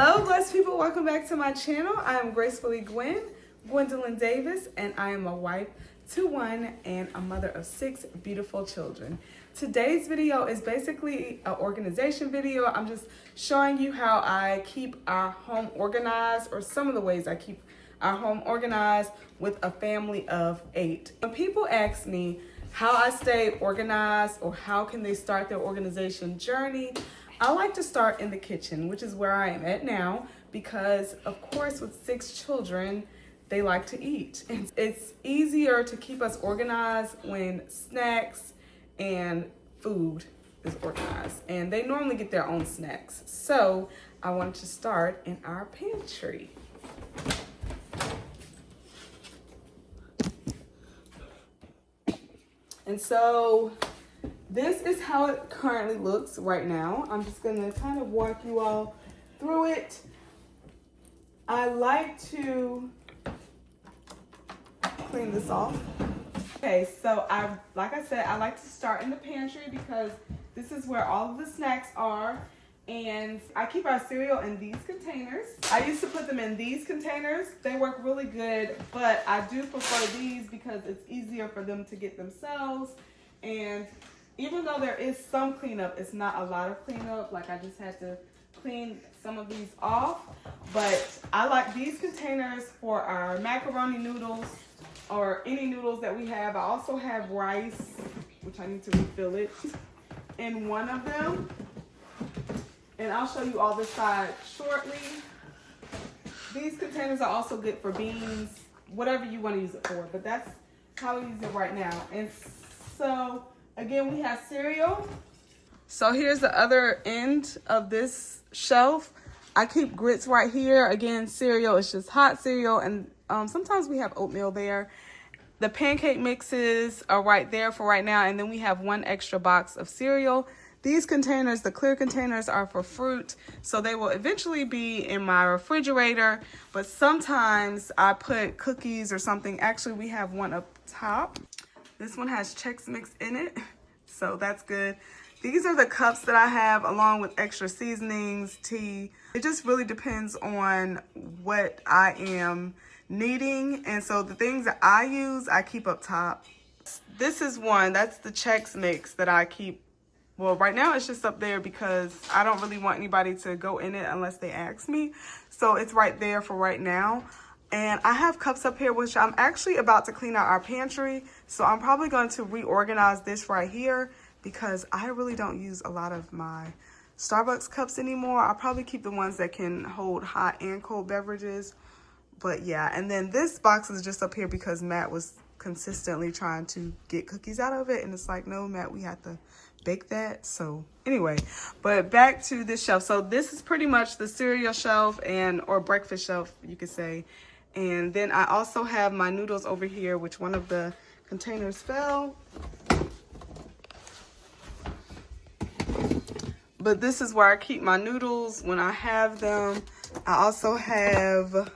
Hello, blessed people. Welcome back to my channel. I am Gracefully Gwendolyn Davis, and I am a wife to one and a mother of 6 beautiful children. Today's video is basically an organization video. I'm just showing you how I keep our home organized, or some of the ways I keep our home organized with a family of 8. When people ask me how I stay organized or how can they start their organization journey, I like to start in the kitchen, which is where I am at now, because of course with 6 children, they like to eat. And it's easier to keep us organized when snacks and food is organized. And they normally get their own snacks. So I wanted to start in our pantry. And so this is how it currently looks right now. I'm just gonna kind of walk you all through it. I like to clean this off. Okay, so like I said, I like to start in the pantry because this is where all of the snacks are. And I keep our cereal in these containers. I used to put them in these containers. They work really good, but I do prefer these because it's easier for them to get themselves. And even though there is some cleanup, it's not a lot of cleanup. Like I just had to clean some of these off. But I like these containers for our macaroni noodles or any noodles that we have. I also have rice, which I need to refill it, in one of them. And I'll show you all this side shortly. These containers are also good for beans, whatever you want to use it for, but that's how we use it right now. And so again, we have cereal. So here's the other end of this shelf. I keep grits right here. Again, cereal, it's just hot cereal, and sometimes we have oatmeal there. The pancake mixes are right there for right now, and then we have 1 extra box of cereal. These containers, the clear containers, are for fruit, so they will eventually be in my refrigerator, but sometimes I put cookies or something. Actually, we have one up top. This one has Chex Mix in it, so that's good. These are the cups that I have along with extra seasonings, tea. It just really depends on what I am needing, and so the things that I use, I keep up top. This is one, that's the Chex Mix that I keep. Well, right now it's just up there because I don't really want anybody to go in it unless they ask me. So it's right there for right now. And I have cups up here, which I'm actually about to clean out our pantry. So I'm probably going to reorganize this right here because I really don't use a lot of my Starbucks cups anymore. I'll probably keep the ones that can hold hot and cold beverages. But yeah, and then this box is just up here because Matt was consistently trying to get cookies out of it. And it's like, no, Matt, we have to bake that. So anyway, but back to this shelf. So this is pretty much the cereal shelf or breakfast shelf, you could say. And then I also have my noodles over here, which one of the containers fell. But this is where I keep my noodles when I have them. I also have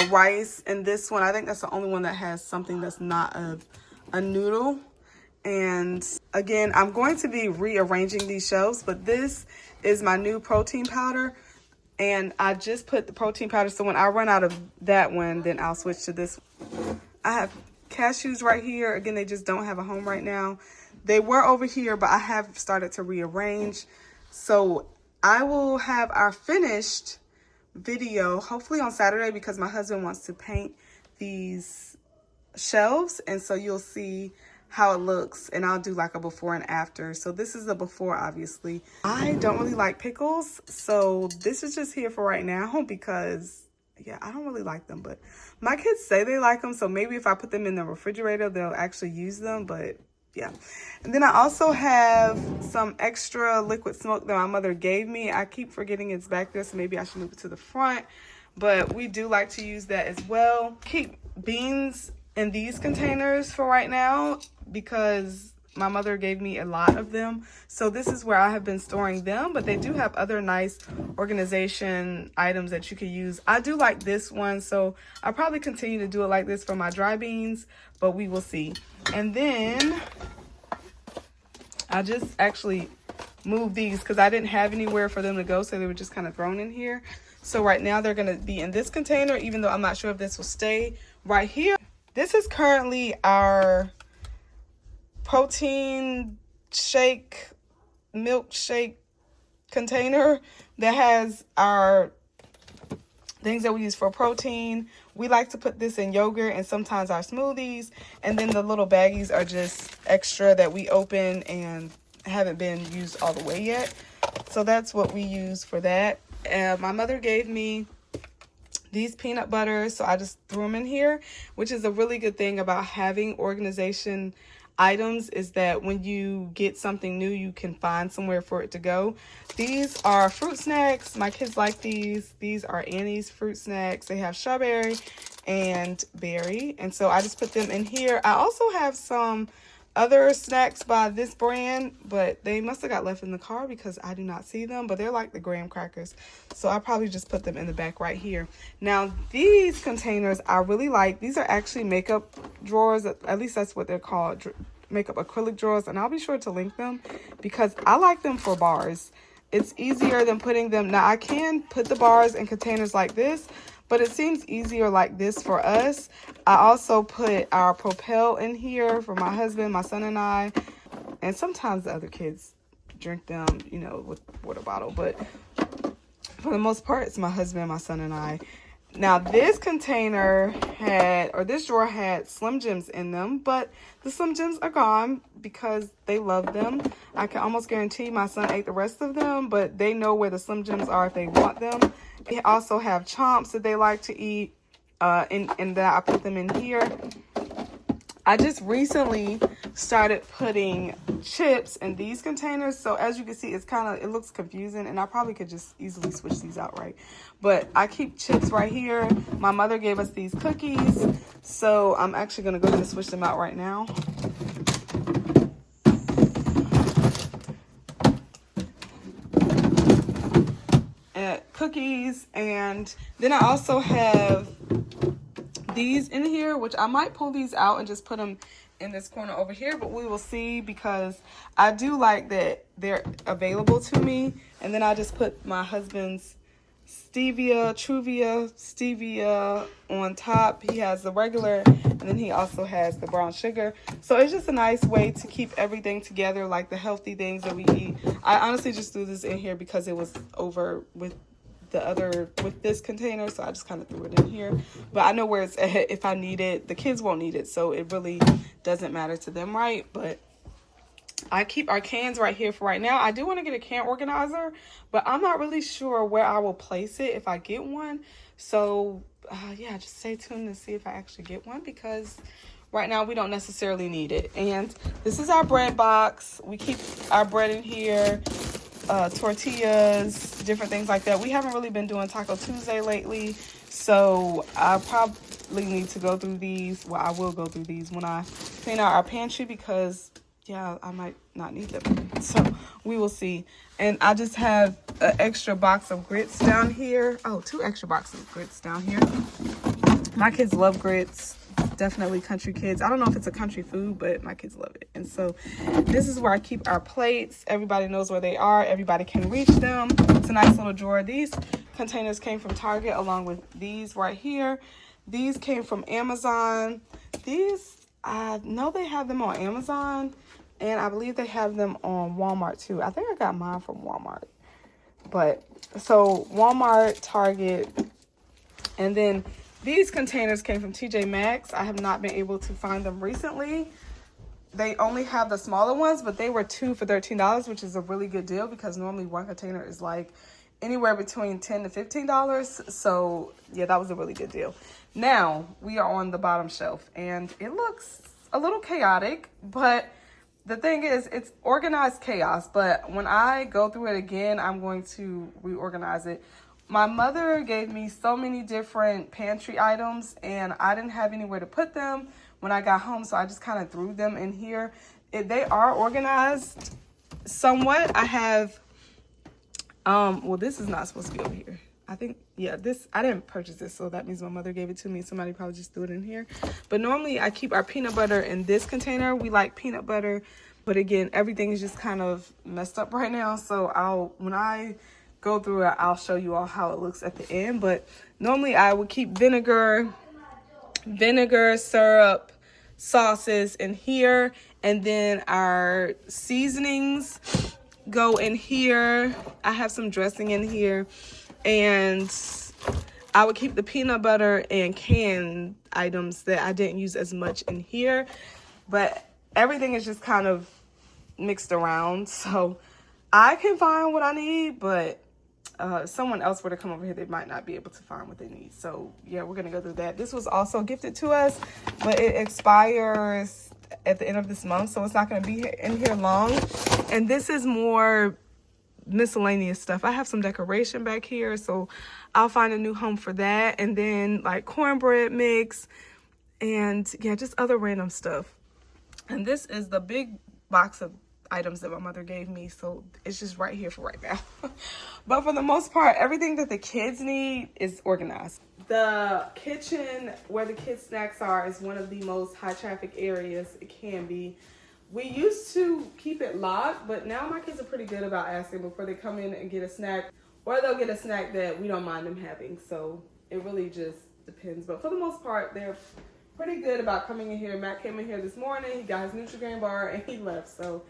rice in this one. I think that's the only one that has something that's not a noodle. And again, I'm going to be rearranging these shelves, but this is my new protein powder. And I just put the protein powder, so when I run out of that one, then I'll switch to this. I have cashews right here. Again, they just don't have a home right now. They were over here, but I have started to rearrange. So I will have our finished video hopefully on Saturday because my husband wants to paint these shelves. And so you'll see how it looks, and I'll do like a before and after. So this is the before, obviously. I don't really like pickles, so this is just here for right now because, yeah, I don't really like them, but my kids say they like them, so maybe if I put them in the refrigerator, they'll actually use them, but yeah. And then I also have some extra liquid smoke that my mother gave me. I keep forgetting it's back there, so maybe I should move it to the front, but we do like to use that as well. Keep beans in these containers for right now because my mother gave me a lot of them. So this is where I have been storing them, but they do have other nice organization items that you can use. I do like this one, so I'll probably continue to do it like this for my dry beans, but we will see. And then I just actually move these because I didn't have anywhere for them to go, so they were just kind of thrown in here. So right now they're going to be in this container, even though I'm not sure if this will stay right here. This is currently our protein shake, milkshake container that has our things that we use for protein. We like to put this in yogurt and sometimes our smoothies. And then the little baggies are just extra that we open and haven't been used all the way yet. So that's what we use for that. My mother gave me these peanut butters, so I just threw them in here, which is a really good thing about having organization items, is that when you get something new, you can find somewhere for it to go. These are fruit snacks. My kids like these. These are Annie's fruit snacks. They have strawberry and berry, and so I just put them in here. I also have some other snacks by this brand, but they must have got left in the car because I do not see them, but they're like the graham crackers, so I probably just put them in the back right here. Now these containers I really like. These are actually makeup drawers, at least that's what they're called, makeup acrylic drawers, and I'll be sure to link them because I like them for bars. It's easier than putting them, now I can put the bars in containers like this, but it seems easier like this for us. I also put our Propel in here for my husband, my son, and I. And sometimes the other kids drink them, you know, with water bottle. But for the most part, it's my husband, my son, and I. Now, this container had, or this drawer had Slim Jims in them, but the Slim Jims are gone because they love them. I can almost guarantee my son ate the rest of them, but they know where the Slim Jims are if they want them. They also have Chomps that they like to eat, and that I put them in here. I just recently started putting chips in these containers, so as you can see, it looks confusing, and I probably could just easily switch these out, right? But I keep chips right here. My mother gave us these cookies, so I'm actually going to go ahead and switch them out right now. Cookies, and then I also have these in here, which I might pull these out and just put them in this corner over here, but we will see, because I do like that they're available to me. And then I just put my husband's Truvia stevia on top. He has the regular, and then he also has the brown sugar. So it's just a nice way to keep everything together, like the healthy things that we eat. I honestly just threw this in here because it was over with this container, so I just kind of threw it in here. But I know where it's at if I need it. The kids won't need it, so it really doesn't matter to them, right? But I keep our cans right here for right now. I do want to get a can organizer, but I'm not really sure where I will place it if I get one. So yeah, just stay tuned to see if I actually get one, because right now we don't necessarily need it. And this is our bread box. We keep our bread in here. Tortillas, different things like that. We haven't really been doing Taco Tuesday lately, so I probably need to go through these. Well, I will go through these when I clean out our pantry, because yeah, I might not need them, so we will see. And I just have an extra box of grits down here. Oh, 2 extra boxes of grits down here. My kids love grits. Definitely country kids. I don't know if it's a country food, but my kids love it. And so this is where I keep our plates. Everybody knows where they are. Everybody can reach them. It's a nice little drawer. These containers came from Target, along with these right here. These came from Amazon. These, I know they have them on Amazon, and I believe they have them on Walmart too. I think I got mine from Walmart. But so Walmart, Target, and then these containers came from TJ Maxx. I have not been able to find them recently. They only have the smaller ones, but they were 2 for $13, which is a really good deal, because normally one container is like anywhere between $10 to $15. So yeah, that was a really good deal. Now we are on the bottom shelf, and it looks a little chaotic, but the thing is, it's organized chaos. But when I go through it again, I'm going to reorganize it. My mother gave me so many different pantry items, and I didn't have anywhere to put them when I got home, so I just kind of threw them in here. They are organized somewhat. I have, well, this is not supposed to be over here. I think, yeah, I didn't purchase this, so that means my mother gave it to me. Somebody probably just threw it in here. But normally I keep our peanut butter in this container. We like peanut butter But again, everything is just kind of messed up right now. So when I go through it, I'll show you all how it looks at the end. But normally I would keep vinegar, syrup, sauces in here. And then our seasonings go in here. I have some dressing in here. And I would keep the peanut butter and canned items that I didn't use as much in here. But everything is just kind of mixed around. So I can find what I need, but someone else were to come over here, they might not be able to find what they need. So yeah, we're gonna go through that. This was also gifted to us, but it expires at the end of this month, so it's not gonna be in here long. And this is more miscellaneous stuff. I have some decoration back here, so I'll find a new home for that. And then like cornbread mix and yeah, just other random stuff. And this is the big box of items that my mother gave me, so it's just right here for right now. But for the most part, everything that the kids need is organized. The kitchen where the kids' snacks are is one of the most high traffic areas it can be. We used to keep it locked, but now my kids are pretty good about asking before they come in and get a snack, or they'll get a snack that we don't mind them having. So it really just depends. But for the most part, they're pretty good about coming in here. Matt came in here this morning, he got his Nutri-Grain bar and he left. So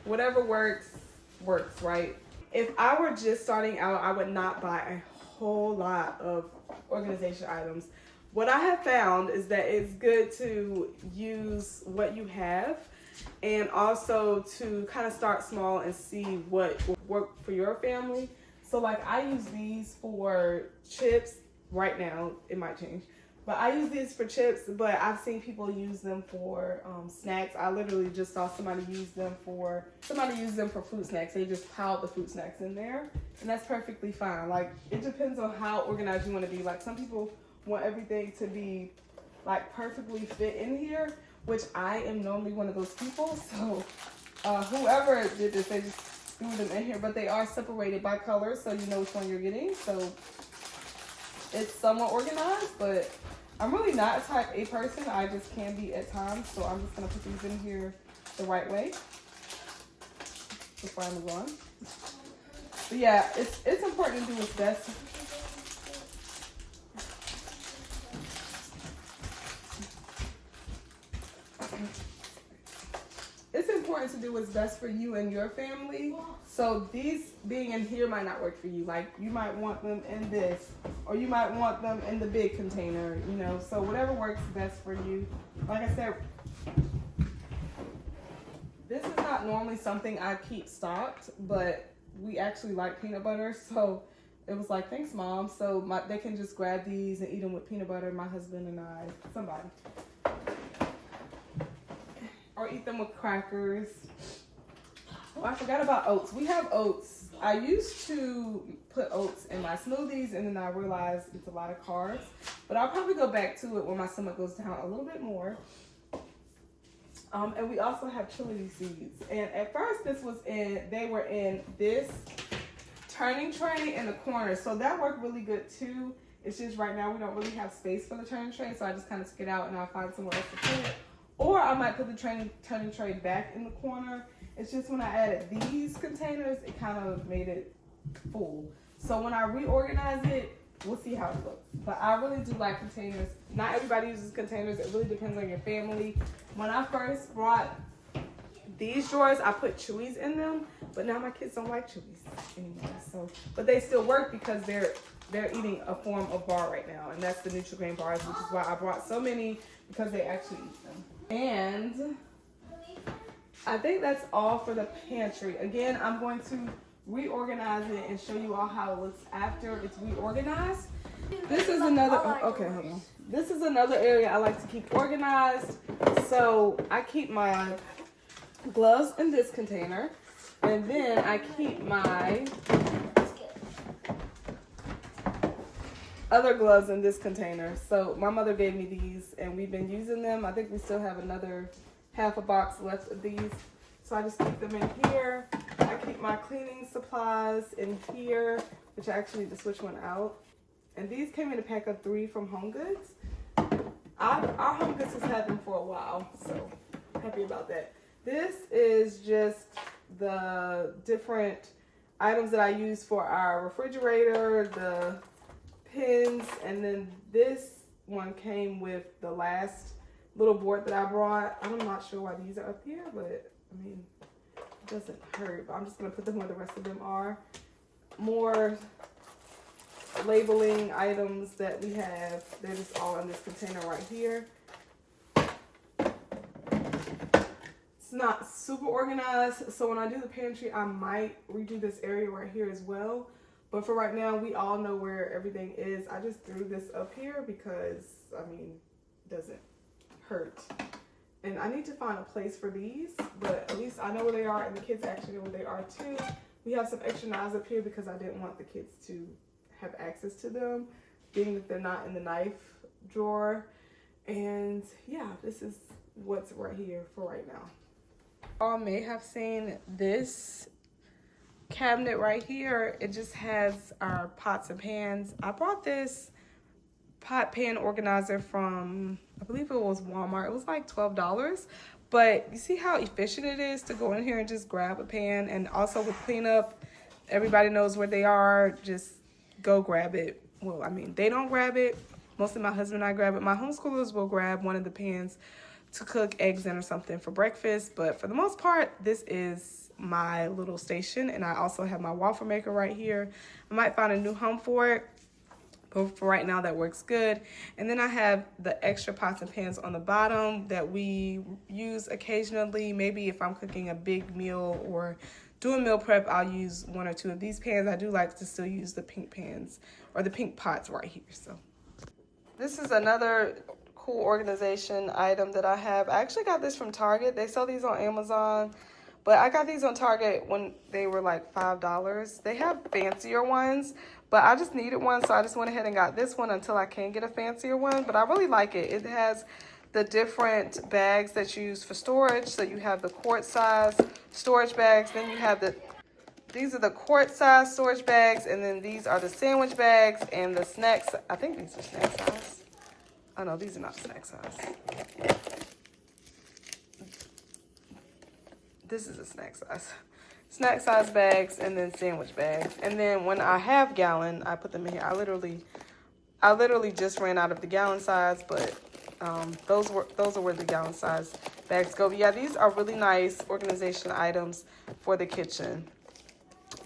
whatever works, right? If I were just starting out, I would not buy a whole lot of organization items. What I have found is that it's good to use what you have and also to kind of start small and see what will work for your family. So like I use these for chips right now. It might change. But I use these for chips, but I've seen people use them for snacks. I literally just saw somebody use them for fruit snacks. They just piled the fruit snacks in there, and that's perfectly fine. Like, it depends on how organized you want to be. Like, some people want everything to be like perfectly fit in here, which I am normally one of those people. So whoever did this, they just threw them in here, but they are separated by color, so you know which one you're getting. So it's somewhat organized, but I'm really not a type A person. I just can be at times, so I'm just gonna put these in here the right way before I move on. But yeah, it's important to do what's best. It's important to do what's best for you and your family. So these being in here might not work for you. Like, you might want them in this, or you might want them in the big container, you know. So whatever works best for you. Like I said, this is not normally something I keep stocked, but we actually like peanut butter, so it was like, thanks, Mom. So they can just grab these and eat them with peanut butter, my husband and I, somebody. Or eat them with crackers. Oh, I forgot about oats. We have oats. I used to put oats in my smoothies, and then I realized it's a lot of carbs. But I'll probably go back to it when my stomach goes down a little bit more. And we also have chili seeds. And at first, they were in this turning tray in the corner. So that worked really good too. It's just right now we don't really have space for the turning tray, so I just kind of took it out and I'll find somewhere else to put it. Or I might put the turning tray back in the corner. It's just when I added these containers, it kind of made it full. So when I reorganize it, we'll see how it looks. But I really do like containers. Not everybody uses containers. It really depends on your family. When I first brought these drawers, I put Chewies in them. But now my kids don't like Chewies anymore. So, but they still work because they're eating a form of bar right now. And that's the Nutri-Grain bars, which is why I brought so many, because they actually eat them. And I think that's all for the pantry. Again, I'm going to reorganize it and show you all how it looks after it's reorganized. This is another, okay, hold on. This is another area I like to keep organized. So I keep my gloves in this container, and then I keep my other gloves in this container. So my mother gave me these and we've been using them. I think we still have another half a box left of these. So I just keep them in here. I keep my cleaning supplies in here, which I actually need to switch one out. And these came in a pack of 3 from Home Goods. Our Home Goods has had them for a while, so happy about that. This is just the different items that I use for our refrigerator, the pins, and then this one came with the last little board that I brought. I'm not sure why these are up here, but I mean, it doesn't hurt. But I'm just gonna put them where the rest of them are. More labeling items that we have. They're just all in this container right here. It's not super organized, so when I do the pantry, I might redo this area right here as well. But for right now, we all know where everything is. I just threw this up here because, I mean, it doesn't hurt. And I need to find a place for these, but at least I know where they are, and the kids actually know where they are too. We have some extra knives up here because I didn't want the kids to have access to them, being that they're not in the knife drawer. And yeah, this is what's right here for right now. Y'all may have seen this cabinet right here. It just has our pots and pans. I bought this pot pan organizer from, I believe it was Walmart. It was like $12. But you see how efficient it is to go in here and just grab a pan. And also with cleanup, everybody knows where they are. Just go grab it. Well, I mean, they don't grab it. Mostly my husband and I grab it. My homeschoolers will grab one of the pans to cook eggs in or something for breakfast. But for the most part, this is my little station. And I also have my waffle maker right here. I might find a new home for it, but for right now that works good. And then I have the extra pots and pans on the bottom that we use occasionally. Maybe if I'm cooking a big meal or doing meal prep, I'll use one or two of these pans. I do like to still use the pink pans or the pink pots right here. So this is another cool organization item that I have. I actually got this from Target. They sell these on Amazon, but I got these on Target when they were like $5. They have fancier ones, but I just needed one, so I just went ahead and got this one until I can get a fancier one. But I really like it. It has the different bags that you use for storage. So you have the quart size storage bags, then you have these are the quart size storage bags, and then these are the sandwich bags and the snacks. I think these are snack size. Oh no, these are not snack size. This is a snack size. Snack size bags and then sandwich bags. And then when I have gallon, I put them in here. I literally just ran out of the gallon size, but those are where the gallon size bags go. But yeah, these are really nice organization items for the kitchen.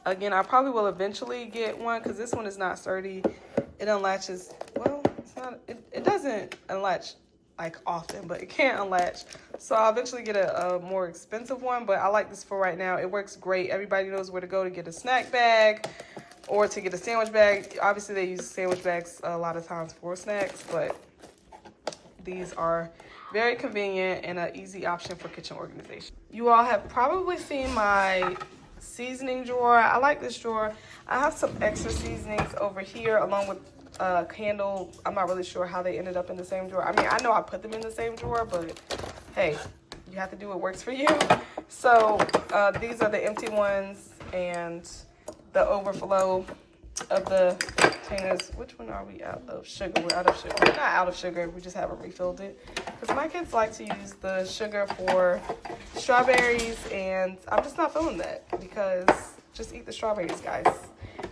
Again, I probably will eventually get one because this one is not sturdy. It unlatches, well, it doesn't unlatch like often, but it can unlatch. So I'll eventually get a more expensive one, but I like this for right now. It works great. Everybody knows where to go to get a snack bag or to get a sandwich bag. Obviously they use sandwich bags a lot of times for snacks, but these are very convenient and an easy option for kitchen organization. You all have probably seen my seasoning drawer. I like this drawer. I have some extra seasonings over here along with candle. I'm not really sure how they ended up in the same drawer. I mean, I know I put them in the same drawer, but hey, you have to do what works for you. So these are the empty ones and the overflow of the containers. Which one are we out of? Sugar. We're out of sugar. We're not out of sugar. We just haven't refilled it. Because my kids like to use the sugar for strawberries, and I'm just not feeling that because just eat the strawberries, guys.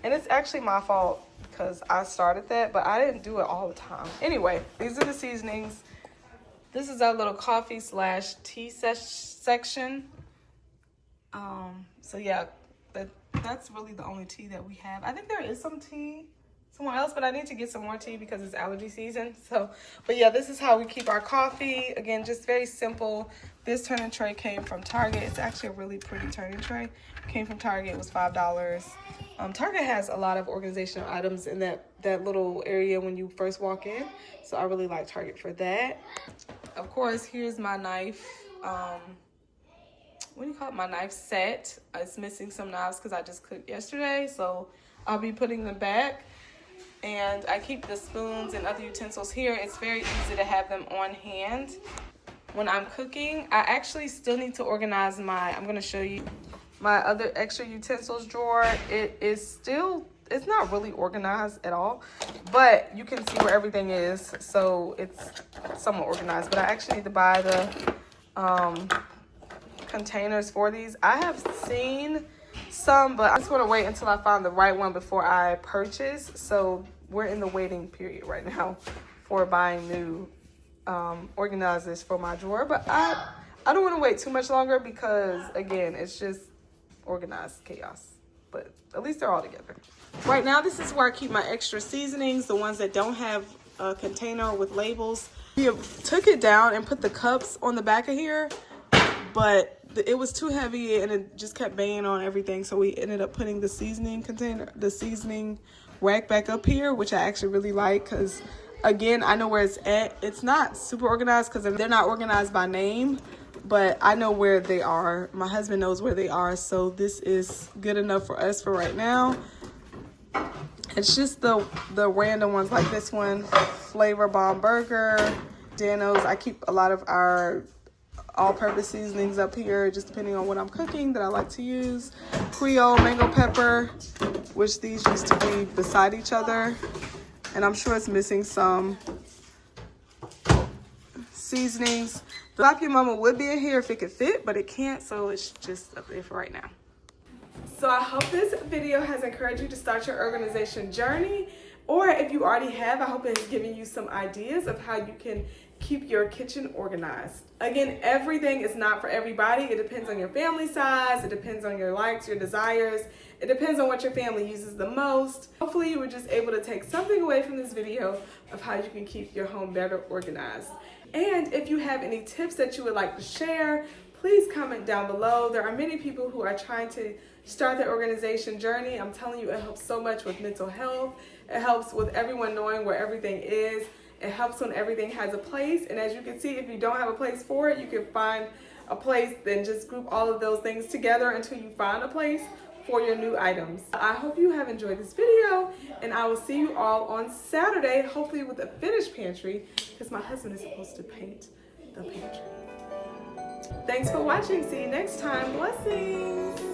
And it's actually my fault because I started that, but I didn't do it all the time. Anyway, these are the seasonings. This is our little coffee / tea section. So yeah, that's really the only tea that we have. I think there is some tea somewhere else, but I need to get some more tea because it's allergy season. So, but yeah, this is how we keep our coffee. Again, just very simple. This turning tray came from Target. It's actually a really pretty turning tray. It came from Target. It was $5. Target has a lot of organizational items in that little area when you first walk in. So I really like Target for that. Of course, here's my knife. What do you call it? My knife set. It's missing some knives because I just cooked yesterday. So I'll be putting them back. And I keep the spoons and other utensils here. It's very easy to have them on hand. When I'm cooking, I actually still need to organize I'm going to show you my other extra utensils drawer. It's not really organized at all, but you can see where everything is. So it's somewhat organized, but I actually need to buy the containers for these. I have seen some, but I just want to wait until I find the right one before I purchase. So we're in the waiting period right now for buying new organizers for my drawer. But I don't want to wait too much longer because, again, it's just organized chaos. But at least they're all together. Right now, this is where I keep my extra seasonings, the ones that don't have a container with labels. We took it down and put the cups on the back of here, but it was too heavy and it just kept banging on everything. So we ended up putting the seasoning container, the seasoning rack back up here, which I actually really like because, again, I know where it's at. It's not super organized because they're not organized by name, but I know where they are. My husband knows where they are, so this is good enough for us for right now. It's just the random ones like this one, Flavor Bomb Burger, Dano's. I keep a lot of our all-purpose seasonings up here, just depending on what I'm cooking that I like to use. Creole Mango Pepper, which these used to be beside each other. And I'm sure it's missing some seasonings. The Sloppy Mama would be in here if it could fit, but it can't, so it's just up there for right now. So I hope this video has encouraged you to start your organization journey, or if you already have, I hope it has given you some ideas of how you can keep your kitchen organized. Again, everything is not for everybody. It depends on your family size, it depends on your likes, your desires, it depends on what your family uses the most. Hopefully you were just able to take something away from this video of how you can keep your home better organized. And if you have any tips that you would like to share, please comment down below. There are many people who are trying to start their organization journey. I'm telling you, it helps so much with mental health. It helps with everyone knowing where everything is. It helps when everything has a place. And as you can see, if you don't have a place for it, you can find a place, then just group all of those things together until you find a place for your new items. I hope you have enjoyed this video, and I will see you all on Saturday, hopefully with a finished pantry, because my husband is supposed to paint the pantry. Thanks for watching. See you next time. Blessings.